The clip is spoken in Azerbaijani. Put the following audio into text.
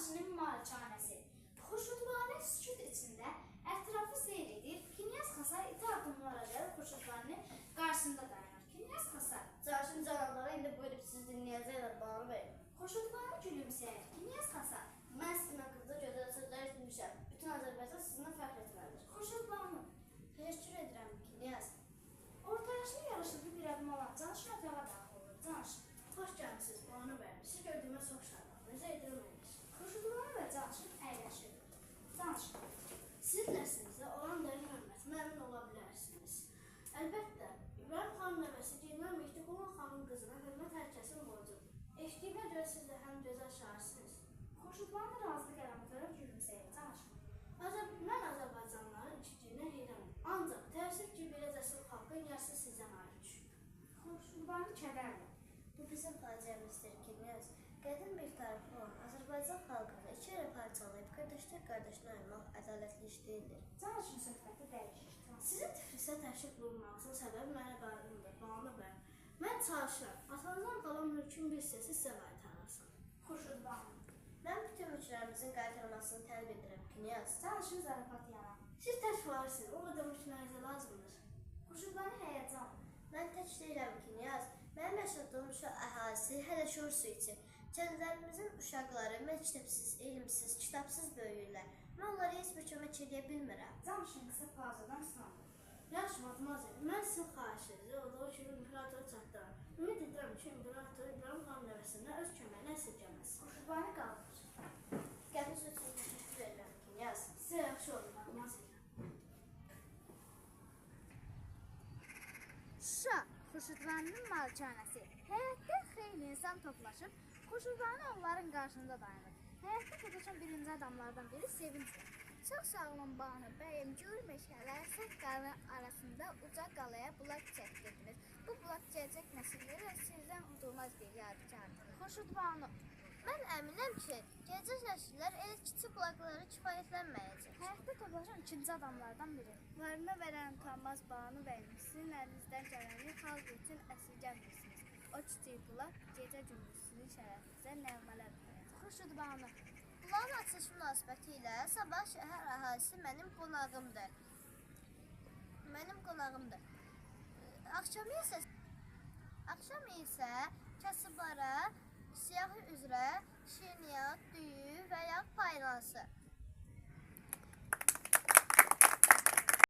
Canşinin malikanəsi. Xurşudvanə sükut içində ətrafı seyr edir. Knyaz Xasar iti addımlarla gəlib Xurşudvanənin qarşısında dayanır. Knyaz Xasar. Canşin cənabları indi buyurub siz dinləyəcəklər bana verin. Xurşudvanə gülümsəyir. Knyaz Xasar. Mən sizin haqqınızda gözəl sözlər etmişəm. Bütün Azərbaycan sizinlə fəxr etməlidir. Xurşudvanə. Təşəkkür edirəm Knyaz. Orta yaşlı yaraşıqlı bir adam olan Canşin otağa daxil olur. Canşin. Xoş gəlmisiniz bana verin. Sizi gördüyümə çox şadam. Necə edirəm? Xurşudvanə və Canşin əyləşir. Canşin. Sizləsinizə olan dərin hörmət, məmnun ola bilərsiniz. Əlbəttə, İbrahim xanın nəvəsi Gülmər Mehdiqullah xanın qızına hörmət hər kəsin borcudur. Eşitdiyimə görə siz də həm gözəl şairsiniz. Xurşudvanə razılıq əlamələrə gülümsəyir. Canşin. Mən Azərbaycanlıların içdiyinə heyrənəm. Ancaq təəssüf ki, belə cəsur xalqın yarısı sizdən ayrı düşür. Xurşudvanə kədərlə. Bu bizim faciəmizdir Knyaz. Qədim bir tarixi olan Azərbaycan xalqını iki yerə parçalayıb qardaşına ayırmaq ədalətli iş deyildir. Canşin söhbəti dəyişir. Sizin Tiflisə təşrif buyurmağınızın səbəbi mənə qarşımdır, bana bəy. Mən çalışıram. Atanızdan qalan mülkün bir hissəsi sizə qaytarılsın. Xurşudvanə. Mən bütün mülklərimizin qaytarılmasını tələb edirəm Knyaz. Canşin zarafat yanar. Siz tək varsınız, o qədər mülkünüzə lazımdır. Xurşudvanə həyəcan. Mən tək deyirəm Knyaz. Mənim yaşadığım uşaq əhalisi hələ şuur su içir. Kəndlərimizin uşaqları məktəbsiz, elmsiz, kitabsız böyüyürlər. Mən onlara heç bir kömək edə bilmirəm. Canşin qısa pauzadan sonra. Yaxşı, matmazel, mən sizin xahişinizi o ki, imperatoru çatdıram. Ümid edirəm ki, imperator İbrahim xanın nəvəsindən öz köməyini əsirgəməz. Xurşudvanə qalır. Gəldiniz üçün təşəkkür edirəm Knyaz. Sizə yaxşı olun, matmazel. Şuşa, Xurşudvanənin malikanəsi. Həyətdə xeyli insan toplaşıb, Xurşudvanə onların qarşısında dayanır. Həyətdə toplaşan birinci adamlardan biri Sevincdir. Çox sağ olun Banu bəyim, gür meşələr, sək qarı arasında uca qalaya bulaq çəkdirdiniz. Bu bulaq gələcək nəsillərə sizdən unudulmaz bir yadigardır. Xurşudvanə. Mən əminəm ki, gələcək nəsillər elə kiçik bulaqları kifayətlənməyəcək. Həyətdə toplaşan ikinci adamlardan biri. Varına verən utanmaz Banu bəyim, sizin əlinizdən gələni xalq üçün əsirgəmirsiniz. O kiçik bulaq gecə gündüz sizin şərəfinizə nəğmələr oxuyacaq. Xurşudvanə. Bulağın açılış münasibəti ilə sabah şəhər əhalisi mənim qonağımdır. Axşam isə kasıblara siyahı üzrə şirniyyat, düyü və ya paylansı.